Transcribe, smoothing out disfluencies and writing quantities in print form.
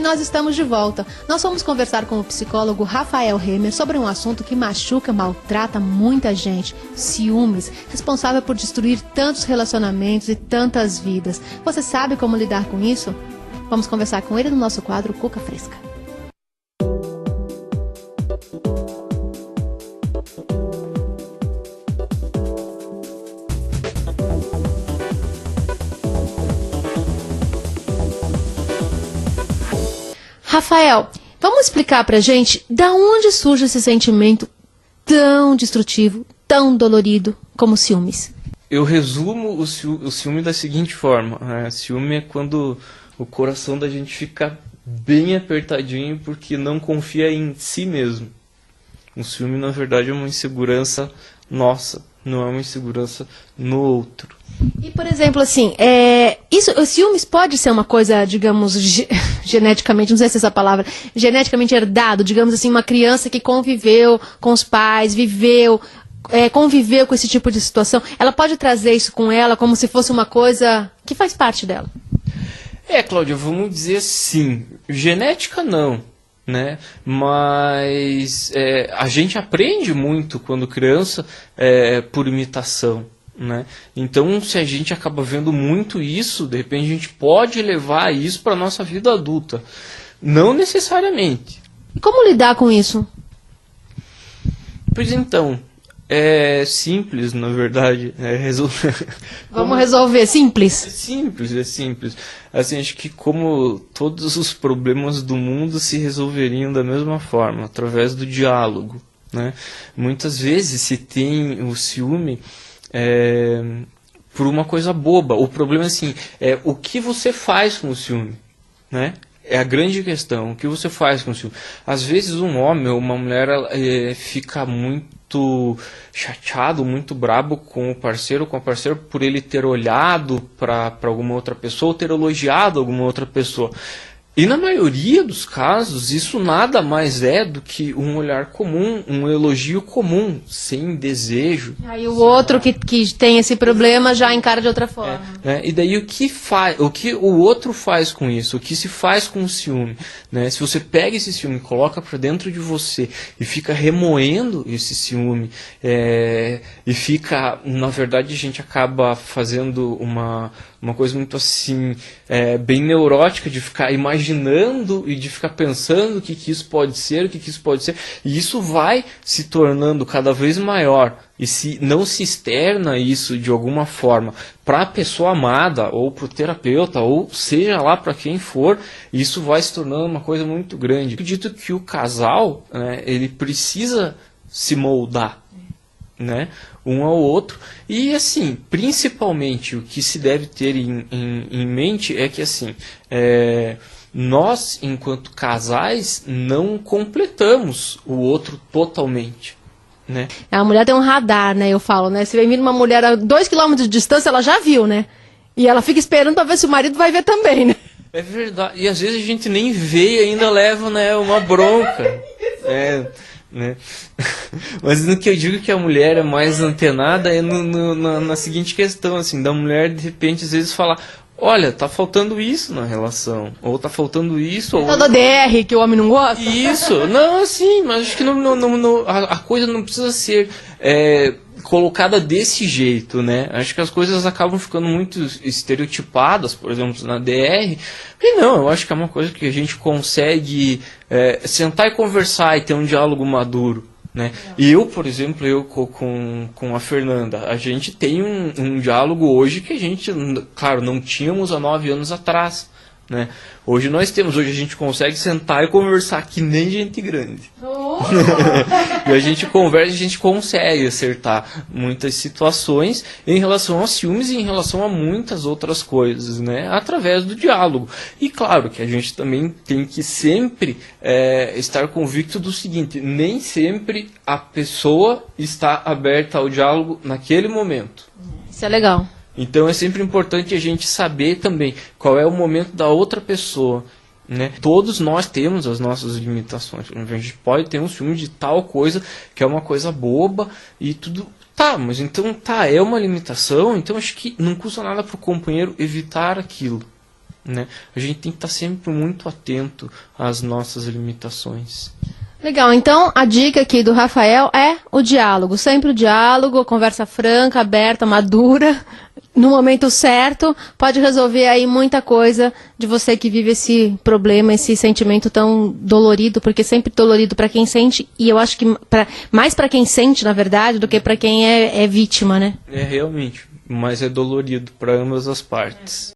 E nós estamos de volta. Nós vamos conversar com o psicólogo Rafael Remer sobre um assunto que machuca, maltrata muita gente. Ciúmes, responsável por destruir tantos relacionamentos e tantas vidas. Você sabe como lidar com isso? Vamos conversar com ele no nosso quadro Cuca Fresca. Rafael, vamos explicar pra gente da onde surge esse sentimento tão destrutivo, tão dolorido como ciúmes? Eu resumo o ciúme da seguinte forma. Ciúme é quando o coração da gente fica bem apertadinho porque não confia em si mesmo. O ciúme, na verdade, é uma insegurança nossa, não é uma insegurança no outro. E, por exemplo, assim, o ciúmes pode ser uma coisa, digamos, geneticamente, não sei se é essa palavra, geneticamente herdado, digamos assim, uma criança que conviveu com os pais, conviveu com esse tipo de situação, ela pode trazer isso com ela como se fosse uma coisa que faz parte dela? Cláudia, vamos dizer assim, genética não, né? Mas a gente aprende muito quando criança por imitação, né? Então, se a gente acaba vendo muito isso, de repente a gente pode levar isso para a nossa vida adulta. Não necessariamente. E como lidar com isso? Pois então, é simples, na verdade. Vamos resolver, simples? É simples. Assim, acho que como todos os problemas do mundo se resolveriam da mesma forma, através do diálogo, né? Muitas vezes se tem o ciúme por uma coisa boba. O problema assim, é o que você faz com o ciúme, né? É a grande questão, o que você faz com o ciúme. Às vezes um homem ou uma mulher fica muito chateado, muito brabo com o parceiro, com a parceira, por ele ter olhado para alguma outra pessoa, ou ter elogiado alguma outra pessoa. E na maioria dos casos, isso nada mais é do que um olhar comum, um elogio comum, sem desejo. Aí o outro que tem esse problema já encara de outra forma. E daí o que o outro faz com isso? O que se faz com o ciúme? Né? Se você pega esse ciúme, coloca para dentro de você e fica remoendo esse ciúme, e fica, na verdade, a gente acaba fazendo uma coisa muito assim, bem neurótica, de ficar imaginando e de ficar pensando o que isso pode ser, e isso vai se tornando cada vez maior, e se não se externa isso de alguma forma para a pessoa amada, ou para o terapeuta, ou seja lá para quem for, isso vai se tornando uma coisa muito grande. Eu acredito que o casal, ele precisa se moldar, né, um ao outro, e assim, principalmente o que se deve ter em mente é que assim, nós, enquanto casais, não completamos o outro totalmente, né? A mulher tem um radar, né, eu falo, né, se vem vindo uma mulher a 2 km de distância, ela já viu, né, e ela fica esperando para ver se o marido vai ver também, né? É verdade, e às vezes a gente nem vê e ainda leva, né, uma bronca, né? Mas no que eu digo que a mulher é mais antenada é na seguinte questão, assim, da mulher de repente às vezes falar: olha, tá faltando isso na relação, ou tá faltando isso, ou... Toda DR que o homem não gosta? Isso, não, assim, mas acho que a coisa não precisa ser colocada desse jeito, né? Acho que as coisas acabam ficando muito estereotipadas, por exemplo, na DR, e não, eu acho que é uma coisa que a gente consegue sentar e conversar e ter um diálogo maduro, né? E eu, por exemplo, com a Fernanda, a gente tem um diálogo hoje que a gente, claro, não tínhamos há 9 anos atrás, né? Hoje a gente consegue sentar e conversar que nem gente grande. E a gente conversa, a gente consegue acertar muitas situações em relação aos ciúmes e em relação a muitas outras coisas, né? Através do diálogo. E claro que a gente também tem que sempre estar convicto do seguinte: nem sempre a pessoa está aberta ao diálogo naquele momento. Isso é legal. Então é sempre importante a gente saber também qual é o momento da outra pessoa, né? Todos nós temos as nossas limitações. A gente pode ter um ciúme de tal coisa que é uma coisa boba e tudo. Tá, mas então é uma limitação, então acho que não custa nada para o companheiro evitar aquilo, né? A gente tem que estar sempre muito atento às nossas limitações. Legal, então a dica aqui do Rafael é o diálogo, sempre o diálogo, conversa franca, aberta, madura, no momento certo, pode resolver aí muita coisa de você que vive esse problema, esse sentimento tão dolorido, porque sempre dolorido para quem sente, e eu acho que mais para quem sente, na verdade, do que para quem é vítima, né? É realmente, mas é dolorido para ambas as partes.